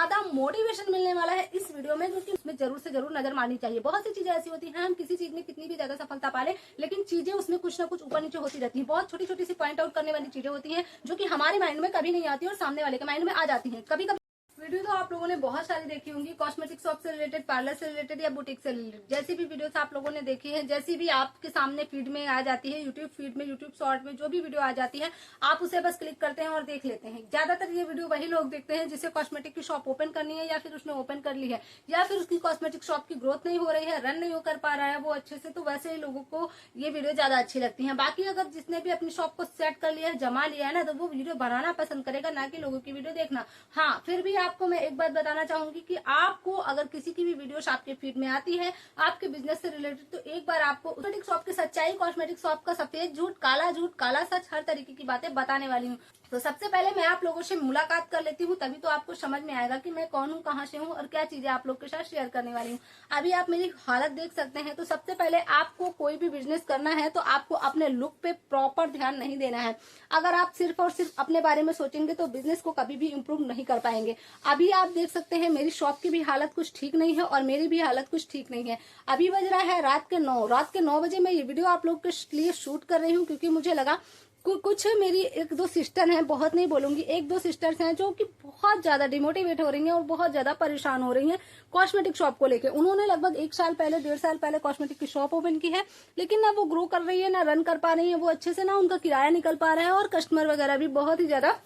ज्यादा मोटिवेशन मिलने वाला है इस वीडियो में, क्योंकि उसमें जरूर से जरूर नजर मारनी चाहिए। बहुत सी चीजें ऐसी होती हैं, हम किसी चीज में कितनी भी ज्यादा सफलता पा ले, लेकिन चीजें उसमें कुछ ना कुछ ऊपर नीचे होती रहती है। बहुत छोटी छोटी सी पॉइंट आउट करने वाली चीजें होती हैं जो कि हमारे माइंड में कभी नहीं आती और सामने वाले के माइंड में आ जाती है। कभी वीडियो तो आप लोगों ने बहुत सारी देखी होंगी, कॉस्मेटिक शॉप से रिलेटेड, पार्लर से रिलेटेड या बुटीक से रिलेटेड। जैसी भी वीडियोस आप लोगों ने देखी है, जैसी भी आपके सामने फीड में आ जाती है, यूट्यूब फीड में, यूट्यूब शॉर्ट में जो भी वीडियो आ जाती है, आप उसे बस क्लिक करते हैं और देख लेते हैं। ज्यादातर ये वीडियो वही लोग देखते हैं जिसे कॉस्मेटिक की शॉप ओपन करनी है, या फिर उसने ओपन कर ली है, या फिर उसकी कॉस्मेटिक शॉप की ग्रोथ नहीं हो रही है, रन नहीं कर पा रहा है वो अच्छे से, तो वैसे ही लोगों को ये वीडियो ज्यादा अच्छी लगती है। बाकी अगर जिसने भी अपनी शॉप को सेट कर लिया है, जमा लिया है ना, तो वो वीडियो बनाना पसंद करेगा, ना कि लोगों की वीडियो देखना। हाँ, फिर भी आपको मैं एक बात बताना चाहूंगी कि आपको अगर किसी की भी वीडियोस आपके फीड में आती है आपके बिजनेस से रिलेटेड, तो एक बार आपको कॉस्मेटिक शॉप की सच्चाई, कॉस्मेटिक शॉप का सफेद झूठ, काला सच, हर तरीके की बातें बताने वाली हूँ। तो सबसे पहले मैं आप लोगों से मुलाकात कर लेती हूँ, तभी तो आपको समझ में आएगा कि मैं कौन हूँ, कहाँ से हूँ और क्या चीजें आप लोग के साथ शेयर करने वाली हूँ। अभी आप मेरी हालत देख सकते हैं। तो सबसे पहले आपको कोई भी बिजनेस करना है तो आपको अपने लुक पे प्रॉपर ध्यान नहीं देना है। अगर आप सिर्फ और सिर्फ अपने बारे में सोचेंगे तो बिजनेस को कभी भी इम्प्रूव नहीं कर पाएंगे। अभी आप देख सकते हैं मेरी शॉप की भी हालत कुछ ठीक नहीं है और मेरी भी हालत कुछ ठीक नहीं है। अभी बज रहा है रात के 9 बजे। मैं ये वीडियो आप लोग के लिए शूट कर रही हूँ क्योंकि मुझे लगा कुछ मेरी एक दो सिस्टर हैं, बहुत नहीं बोलूंगी, एक दो सिस्टर्स हैं जो कि बहुत ज्यादा डिमोटिवेट हो रही हैं और बहुत ज्यादा परेशान हो रही हैं कॉस्मेटिक शॉप को लेके। उन्होंने लगभग 1 साल पहले, 1.5 साल पहले कॉस्मेटिक की शॉप ओपन की है, लेकिन ना वो ग्रो कर रही है, ना रन कर पा रही है वो अच्छे से, ना उनका किराया निकल पा रहा है और कस्टमर वगैरह भी बहुत ही ज्यादा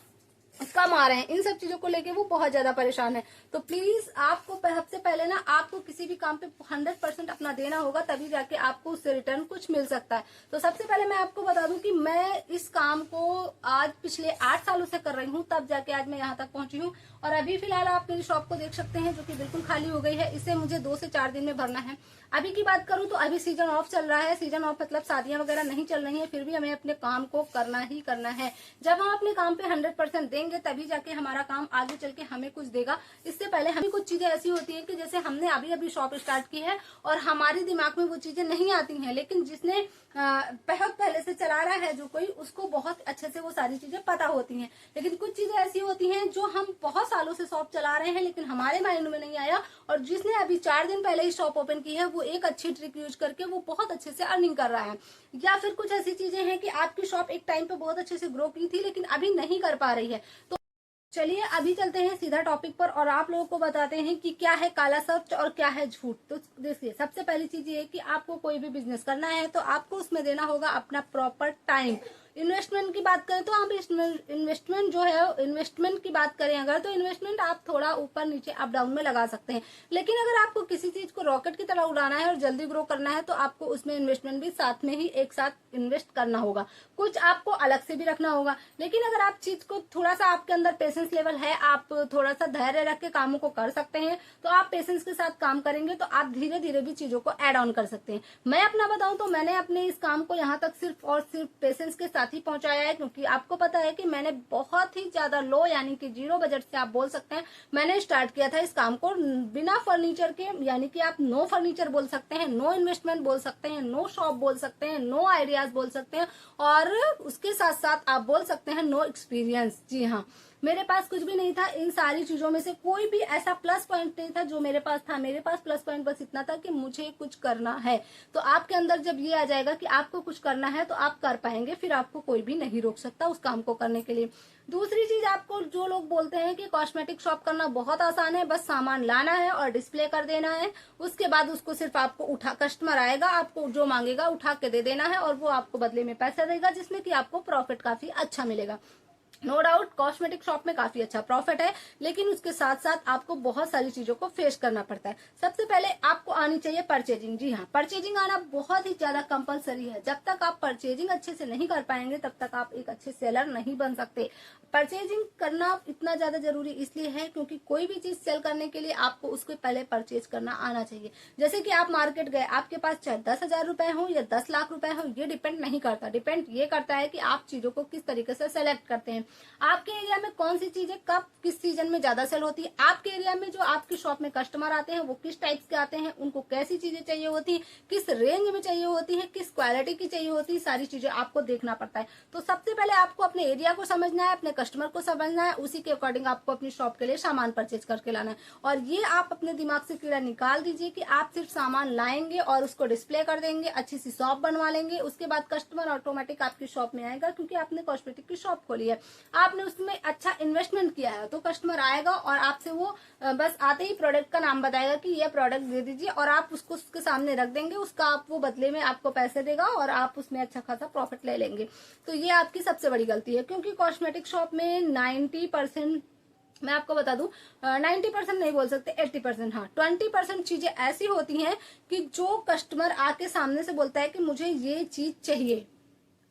कम आ रहे हैं। इन सब चीजों को लेके वो बहुत ज्यादा परेशान है। तो प्लीज आपको सबसे पहले ना आपको किसी भी काम पे 100% अपना देना होगा, तभी जाके आपको उससे रिटर्न कुछ मिल सकता है। तो सबसे पहले मैं आपको बता दूं कि मैं इस काम को आज पिछले 8 सालों से कर रही हूँ, तब जाके आज मैं यहाँ तक पहुंची हूँ। और अभी फिलहाल आप मेरी शॉप को देख सकते हैं जो कि बिल्कुल खाली हो गई है। इसे मुझे 2 से 4 दिन में भरना है। अभी की बात करूं तो अभी सीजन ऑफ चल रहा है। सीजन ऑफ मतलब शादियां वगैरह नहीं चल रही है, फिर भी हमें अपने काम को करना ही करना है। जब हम अपने काम पे 100% देंगे तभी जाके हमारा काम आगे चल के हमें कुछ देगा। इससे पहले हमें कुछ चीजें ऐसी होती है कि जैसे हमने अभी शॉप स्टार्ट की है और हमारे दिमाग में वो चीजें नहीं आती हैं, लेकिन जिसने बहुत पहले से चला रहा है जो कोई, उसको बहुत अच्छे से वो सारी चीजें पता होती हैं। लेकिन कुछ चीजें ऐसी होती हैं जो हम बहुत सालों से शॉप चला रहे हैं लेकिन हमारे माइंड में नहीं आया, और जिसने अभी 4 दिन पहले ही शॉप ओपन की है वो एक अच्छी ट्रिक यूज करके वो बहुत अच्छे से अर्निंग कर रहा है। या फिर कुछ ऐसी चीजें हैं कि आपकी शॉप एक टाइम पे बहुत अच्छे से ग्रो की थी लेकिन अभी नहीं कर पा रही है। तो चलिए अभी चलते हैं सीधा टॉपिक पर और आप लोगों को बताते हैं कि क्या है काला सच और क्या है झूठ। तो देखिए, सबसे पहली चीज ये है कि आपको कोई भी बिजनेस करना है तो आपको उसमें देना होगा अपना प्रॉपर टाइम। इन्वेस्टमेंट की बात करें तो आप इन्वेस्टमेंट जो है, इन्वेस्टमेंट की बात करें अगर, तो इन्वेस्टमेंट आप थोड़ा ऊपर नीचे अप डाउन में लगा सकते हैं। लेकिन अगर आपको किसी चीज को रॉकेट की तरह उड़ाना है और जल्दी ग्रो करना है तो आपको उसमें इन्वेस्टमेंट भी साथ में ही एक साथ इन्वेस्ट करना होगा। कुछ आपको अलग से भी रखना होगा। लेकिन अगर आप चीज को थोड़ा सा, आपके अंदर पेशेंस लेवल है, आप थोड़ा सा धैर्य रख के कामों को कर सकते हैं, तो आप पेशेंस के साथ काम करेंगे तो आप धीरे धीरे भी चीजों को एड ऑन कर सकते हैं। मैं अपना बताऊं तो मैंने अपने इस काम को यहाँ तक सिर्फ और सिर्फ पेशेंस के साथ ही पहुंचाया है, क्योंकि आपको पता है कि मैंने बहुत ही ज्यादा लो यानी कि 0 बजट से आप बोल सकते हैं मैंने स्टार्ट किया था इस काम को, बिना फर्नीचर के, यानी कि आप नो फर्नीचर बोल सकते हैं, नो इन्वेस्टमेंट बोल सकते हैं, नो शॉप बोल सकते हैं, नो आइडियाज बोल सकते हैं, और उसके साथ साथ आप बोल सकते हैं नो एक्सपीरियंस। जी हाँ, मेरे पास कुछ भी नहीं था। इन सारी चीजों में से कोई भी ऐसा प्लस पॉइंट नहीं था जो मेरे पास था। मेरे पास प्लस पॉइंट बस इतना था कि मुझे कुछ करना है। तो आपके अंदर जब ये आ जाएगा कि आपको कुछ करना है तो आप कर पाएंगे, फिर आपको कोई भी नहीं रोक सकता उस काम को करने के लिए। दूसरी चीज, आपको जो लोग बोलते हैं कि कॉस्मेटिक शॉप करना बहुत आसान है, बस सामान लाना है और डिस्प्ले कर देना है, उसके बाद उसको सिर्फ आपको कस्टमर आएगा, आपको जो मांगेगा उठा के दे देना है और वो आपको बदले में पैसा देगा, जिसमें कि आपको प्रॉफिट काफी अच्छा मिलेगा। नो डाउट कॉस्मेटिक शॉप में काफी अच्छा प्रॉफिट है, लेकिन उसके साथ साथ आपको बहुत सारी चीजों को फेस करना पड़ता है। सबसे पहले आपको आनी चाहिए परचेजिंग। जी हाँ, परचेजिंग आना बहुत ही ज्यादा कंपलसरी है। जब तक आप परचेजिंग अच्छे से नहीं कर पाएंगे तब तक आप एक अच्छे सेलर नहीं बन सकते। परचेजिंग करना इतना ज्यादा जरूरी इसलिए है क्योंकि कोई भी चीज सेल करने के लिए आपको उसको पहले परचेज करना आना चाहिए। जैसे कि आप मार्केट गए, आपके पास चाहे 10,000 रुपए हो या 10 लाख रुपए हो, ये डिपेंड नहीं करता। डिपेंड ये करता है कि आप चीजों को किस तरीके से सेलेक्ट करते हैं। आपके एरिया में कौन सी चीजें कब किस सीजन में ज्यादा सेल होती है, आपके एरिया में जो आपकी शॉप में कस्टमर आते हैं वो किस टाइप्स के आते हैं, उनको कैसी चीजें चाहिए होती है, किस रेंज में चाहिए होती है, किस क्वालिटी की चाहिए होती है, सारी चीजें आपको देखना पड़ता है। तो सबसे पहले आपको अपने एरिया को समझना है, अपने कस्टमर को समझना है, उसी के अकॉर्डिंग आपको अपनी शॉप के लिए सामान परचेज करके लाना है। और ये आप अपने दिमाग से कीड़ा निकाल दीजिए कि आप सिर्फ सामान लाएंगे और उसको डिस्प्ले कर देंगे, अच्छी सी शॉप बनवा लेंगे, उसके बाद कस्टमर ऑटोमेटिक आपकी शॉप में आएगा, क्योंकि आपने कॉस्मेटिक की शॉप खोली है, आपने उसमें अच्छा इन्वेस्टमेंट किया है, तो कस्टमर आएगा और आपसे वो बस आते ही प्रोडक्ट का नाम बताएगा कि ये प्रोडक्ट दे दीजिए, और आप उसको उसके सामने रख देंगे, उसका आप वो बदले में आपको पैसे देगा और आप उसमें अच्छा खासा प्रॉफिट ले लेंगे। तो ये आपकी सबसे बड़ी गलती है, क्योंकि कॉस्मेटिक शॉप में 90%, मैं आपको बता दूं 90% नहीं बोल सकते, 80%, हाँ 20% चीजें ऐसी होती हैं कि जो कस्टमर आके सामने से बोलता है कि मुझे ये चीज चाहिए,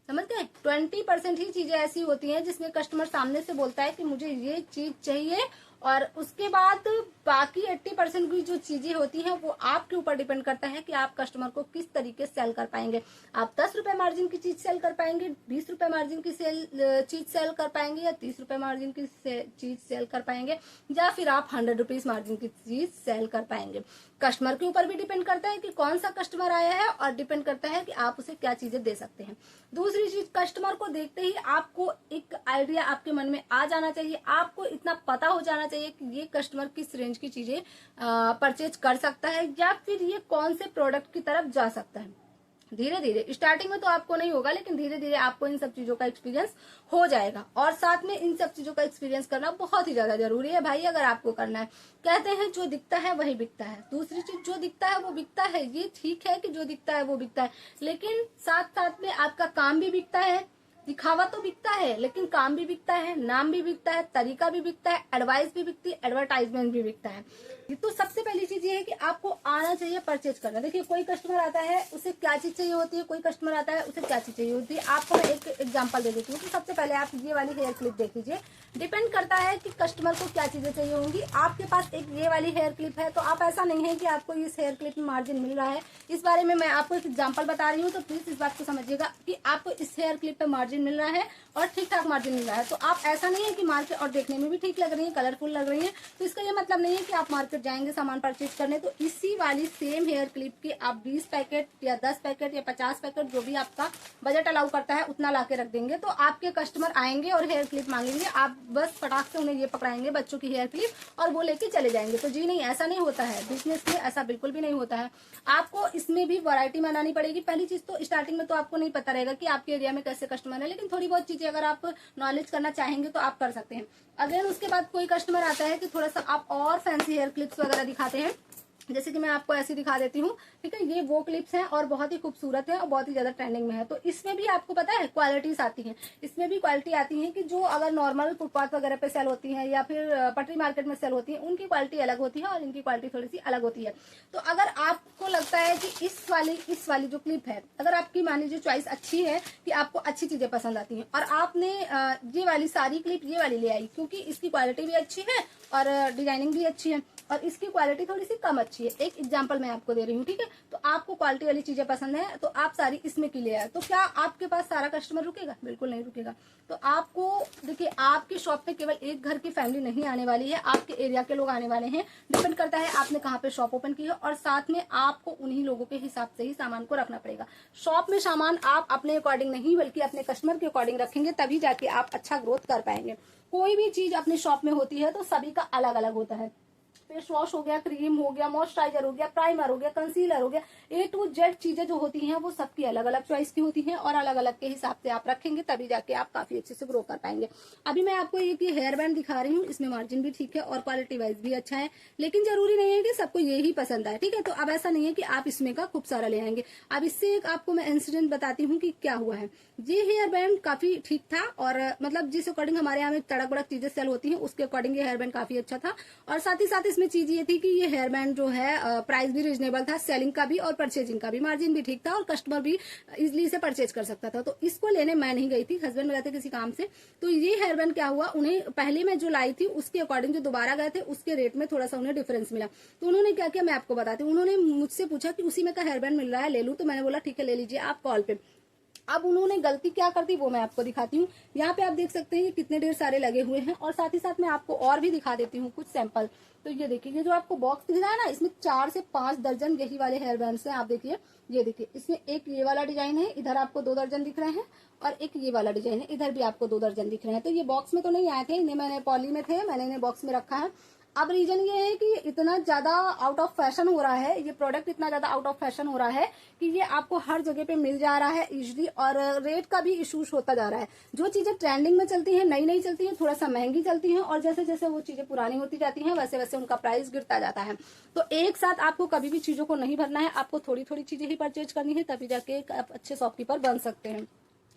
समझ गए। 20% ही चीजें ऐसी होती हैं जिसमें कस्टमर सामने से बोलता है कि मुझे ये चीज चाहिए, और उसके बाद बाकी 80% की जो चीजें होती हैं वो आपके ऊपर डिपेंड करता है कि आप कस्टमर को किस तरीके से सेल कर पाएंगे। आप 10 रुपए मार्जिन की चीज सेल कर पाएंगे, 20 रुपए मार्जिन की चीज सेल कर पाएंगे, या 30 रुपए मार्जिन की चीज सेल कर पाएंगे, या फिर आप 100 रुपीज मार्जिन की चीज सेल कर पाएंगे। कस्टमर के ऊपर भी डिपेंड करता है कि कौन सा कस्टमर आया है, और डिपेंड करता है कि आप उसे क्या चीजें दे सकते हैं। दूसरी चीज, कस्टमर को देखते ही आपको एक आइडिया आपके मन में आ जाना चाहिए, आपको इतना पता हो जाना चाहिए कि ये कस्टमर किस रेंज की चीजें परचेज कर सकता है, या फिर ये कौन से प्रोडक्ट की तरफ जा सकता है। धीरे धीरे, स्टार्टिंग में तो आपको नहीं होगा, लेकिन धीरे धीरे आपको इन सब चीजों का एक्सपीरियंस हो जाएगा। और साथ में इन सब चीजों का एक्सपीरियंस करना बहुत ही ज्यादा जरूरी है भाई, अगर आपको करना है। कहते हैं जो दिखता है वही बिकता है। दूसरी चीज, जो दिखता है वो बिकता है, ये ठीक है कि जो दिखता है वो बिकता है, लेकिन साथ साथ में आपका काम भी बिकता है। दिखावा तो बिकता है, लेकिन काम भी बिकता है, नाम भी बिकता है, तरीका भी बिकता है, एडवाइस भी बिकती है, एडवर्टाइजमेंट भी बिकता है। तो सबसे पहली चीज ये है कि आपको आना चाहिए परचेज करना। देखिए, कोई कस्टमर आता है उसे क्या चीज चाहिए होती है, कोई कस्टमर आता है उसे क्या चीज चाहिए होती है। आपको मैं एक एग्जांपल दे देती हूँ। तो सबसे पहले आप ये वाली हेयर क्लिप देख लीजिए। डिपेंड करता है कि कस्टमर को क्या चीजें चाहिए होंगी। आपके पास एक ये वाली हेयर क्लिप है, तो आप ऐसा नहीं है कि आपको इस हेयर क्लिप में मार्जिन मिल रहा है। इस बारे में मैं आपको एक एग्जाम्पल बता रही हूँ, तो प्लीज इस बात को समझिएगा कि आपको इस हेयर क्लिप पे मार्जिन मिल रहा है और ठीक ठाक मार्जिन मिल रहा है। तो आप ऐसा नहीं है कि मार्केट, और देखने में भी ठीक लग रही है, कलरफुल लग रही है, तो इसका ये मतलब नहीं है कि आप मार्केट जाएंगे सामान परचेज करने तो इसी वाली सेम हेयर क्लिप की आप 20 पैकेट या 10 पैकेट या 50 पैकेट, जो भी आपका बजट अलाउ करता है, उतना ला के रख देंगे। तो आपके कस्टमर आएंगे और हेयर क्लिप मांगेंगे, आप बस फटाक से उन्हें ये पकड़ाएंगे बच्चों की हेयर क्लिप और वो लेके चले जाएंगे। तो जी नहीं, ऐसा नहीं होता है। बिजनेस में ऐसा बिल्कुल भी नहीं होता है। आपको इसमें भी वैरायटी बनानी पड़ेगी। पहली चीज तो स्टार्टिंग में तो आपको नहीं पता रहेगा कि आपके एरिया में कैसे कस्टमर है, लेकिन थोड़ी बहुत चीजें अगर आप नॉलेज करना चाहेंगे तो आप कर सकते हैं। अगर उसके बाद कोई कस्टमर आता है कि थोड़ा सा आप और फैंसी हेयर क्लिप्स वगैरह दिखाते हैं, जैसे कि मैं आपको ऐसी दिखा देती हूँ, ठीक है। ये वो क्लिप्स हैं और बहुत ही खूबसूरत है और बहुत ही ज्यादा ट्रेंडिंग में है। तो इसमें भी आपको पता है क्वालिटीज आती हैं। इसमें भी क्वालिटी आती है कि जो अगर नॉर्मल फुटपाथ वगैरह पे सेल होती है या फिर पटरी मार्केट में सेल होती है, उनकी क्वालिटी अलग होती है और इनकी क्वालिटी थोड़ी सी अलग होती है। तो अगर आपको लगता है कि इस वाली जो क्लिप है, अगर आपकी मान लीजिए चॉइस अच्छी है कि आपको अच्छी चीजें पसंद आती हैं, और आपने ये वाली सारी क्लिप ये वाली ले आई, क्योंकि इसकी क्वालिटी भी अच्छी है और डिजाइनिंग भी अच्छी है और इसकी क्वालिटी थोड़ी सी कम अच्छी है। एक एग्जांपल मैं आपको दे रही हूँ, ठीक है। तो आपको क्वालिटी वाली चीजें पसंद है तो आप सारी इसमें की ले आए, तो क्या आपके पास सारा कस्टमर रुकेगा? बिल्कुल नहीं रुकेगा। तो आपको देखिए, आपकी शॉप पे केवल एक घर की फैमिली नहीं आने वाली है, आपके एरिया के लोग आने वाले हैं। डिपेंड करता है आपने कहाँ पे शॉप ओपन की है, और साथ में आपको उन्हीं लोगों के हिसाब से ही सामान को रखना पड़ेगा। शॉप में सामान आप अपने अकॉर्डिंग नहीं बल्कि अपने कस्टमर के अकॉर्डिंग रखेंगे, तभी जाके आप अच्छा ग्रोथ कर पाएंगे। कोई भी चीज अपनी शॉप में होती है तो सभी का अलग अलग होता है। फेस वॉश हो गया, क्रीम हो गया, मॉइस्चराइजर हो गया, प्राइमर हो गया, कंसीलर हो गया, A to Z चीजें जो होती हैं वो सबकी अलग अलग चॉइस की होती हैं और अलग अलग के हिसाब से आप रखेंगे, तभी जाके आप काफी अच्छे से ग्रो कर पाएंगे। अभी मैं आपको एक ये हेयर बैंड दिखा रही हूँ, इसमें मार्जिन भी ठीक है और क्वालिटी वाइज भी अच्छा है, लेकिन जरूरी नहीं है कि सबको ये ही पसंद आए, ठीक है। तो अब ऐसा नहीं है कि आप इसमें का खूब सारा ले आएंगे। अब इससे एक आपको मैं इंसिडेंट बताती हूँ कि क्या हुआ है। ये हेयर बैंड काफी ठीक था और मतलब जिस अकॉर्डिंग हमारे यहाँ में तड़क बड़क चीजें सेल होती हैं उसके अकॉर्डिंग ये हेयर बैंड काफी अच्छा था, और साथ ही साथ इसमें चीज ये थी कि ये हेयर बैंड जो है प्राइस भी रिजनेबल था, सेलिंग का भी और परचेजिंग का भी, मार्जिन भी ठीक था और कस्टमर भी इजिली से परचेज कर सकता था। तो इसको लेने मैं नहीं गई थी, हस्बैंड गए थे किसी काम से। तो ये हेयर बैंड क्या हुआ, उन्हें पहले मैं जो लाई थी उसके अकॉर्डिंग जो दोबारा गए थे उसके रेट में थोड़ा सा उन्हें डिफरेंस मिला। तो उन्होंने क्या किया मैं आपको बताती हूँ। उन्होंने मुझसे पूछा कि उसी में का हेयर बैंड मिल रहा है, ले लूं? तो मैंने बोला ठीक है ले लीजिए आप कॉल पे। अब उन्होंने गलती क्या कर दी वो मैं आपको दिखाती हूँ। यहाँ पे आप देख सकते हैं ये कितने ढेर सारे लगे हुए हैं, और साथ ही साथ मैं आपको और भी दिखा देती हूँ कुछ सैंपल। तो ये देखिए, ये जो आपको बॉक्स दिख रहा है ना, इसमें 4 से 5 दर्जन यही वाले हेयर बैंड्स हैं। आप देखिए, ये देखिए, इसमें एक ये वाला डिजाइन है, इधर आपको 2 दर्जन दिख रहे हैं, और एक ये वाला डिजाइन है, इधर भी आपको 2 दर्जन दिख रहे हैं। तो ये बॉक्स में तो नहीं आए थे, इन्हें मैंने पॉली में थे, मैंने इन्हें बॉक्स में रखा है। अब रीजन ये है कि इतना ज्यादा आउट ऑफ फैशन हो रहा है, ये प्रोडक्ट इतना ज्यादा आउट ऑफ फैशन हो रहा है कि ये आपको हर जगह पे मिल जा रहा है इजीली, और रेट का भी इशूज होता जा रहा है। जो चीजें ट्रेंडिंग में चलती हैं, नई नई चलती हैं, थोड़ा सा महंगी चलती हैं, और जैसे जैसे वो चीजें पुरानी होती जाती हैं वैसे वैसे उनका प्राइस गिरता जाता है। तो एक साथ आपको कभी भी चीजों को नहीं भरना है, आपको थोड़ी थोड़ी चीजें ही परचेज करनी है, तभी जाके आप अच्छे शॉपकीपर बन सकते हैं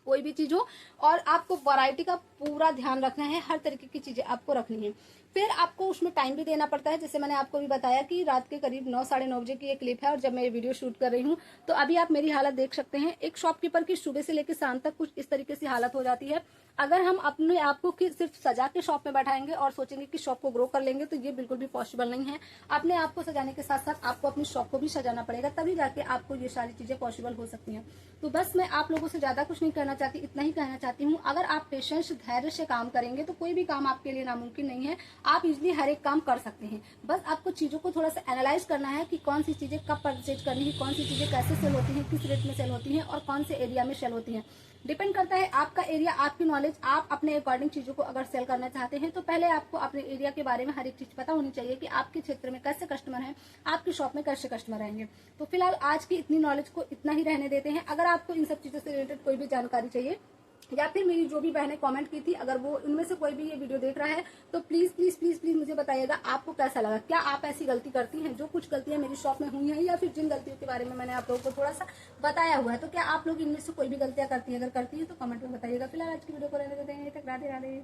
कोई भी चीज हो। और आपको वैरायटी का पूरा ध्यान रखना है, हर तरीके की चीजें आपको रखनी है। फिर आपको उसमें टाइम भी देना पड़ता है, जैसे मैंने आपको भी बताया कि रात के करीब 9 साढ़े 9 बजे की एक क्लिप है, और जब मैं ये वीडियो शूट कर रही हूँ तो अभी आप मेरी हालत देख सकते हैं। एक शॉपकीपर की सुबह से लेकर शाम तक कुछ इस तरीके से हालत हो जाती है। अगर हम अपने आप को सिर्फ सजा के शॉप में बैठाएंगे और सोचेंगे कि शॉप को ग्रो कर लेंगे तो ये बिल्कुल भी पॉसिबल नहीं है। अपने आप को सजाने के साथ साथ आपको अपनी शॉप को भी सजाना पड़ेगा, तभी जाके आपको ये सारी चीजें पॉसिबल हो सकती हैं। तो बस मैं आप लोगों से ज्यादा कुछ नहीं कहना चाहती, इतना ही कहना चाहती हूँ, अगर आप पेशेंस धैर्य से काम करेंगे तो कोई भी काम आपके लिए नामुमकिन नहीं है। आप इजिली हर एक काम कर सकते हैं। बस आपको चीजों को थोड़ा सा एनालाइज करना है कि कौन सी चीजें कब परचेज करनी है, कौन सी चीजें कैसे सेल होती हैं, किस रेट में सेल होती हैं, और कौन से एरिया में सेल होती हैं। डिपेंड करता है आपका एरिया, आपकी नॉलेज, आप अपने अकॉर्डिंग चीजों को अगर सेल करना चाहते हैं तो पहले आपको अपने एरिया के बारे में हर एक चीज पता होनी चाहिए कि आपके क्षेत्र में कैसे कस्टमर हैं, आपकी शॉप में कैसे कस्टमर रहेंगे। तो फिलहाल आज की इतनी नॉलेज को इतना ही रहने देते हैं। अगर आपको इन सब चीजों से रिलेटेड कोई भी जानकारी चाहिए, या फिर मेरी जो भी बहनें कमेंट की थी, अगर वो उनमें से कोई भी ये वीडियो देख रहा है तो प्लीज प्लीज प्लीज प्लीज मुझे बताइएगा आपको कैसा लगा। क्या आप ऐसी गलती करती हैं जो कुछ गलतियां मेरी शॉप में हुई हैं, या फिर जिन गलतियों के बारे में मैंने आप लोगों को थोड़ा सा बताया हुआ है, तो क्या आप लोग इनमें से कोई भी गलतियां करती हैं? अगर करती हैं तो कमेंट में बताइएगा। फिलहाल आज की वीडियो को रहने देते हैं, तक राधे राधे।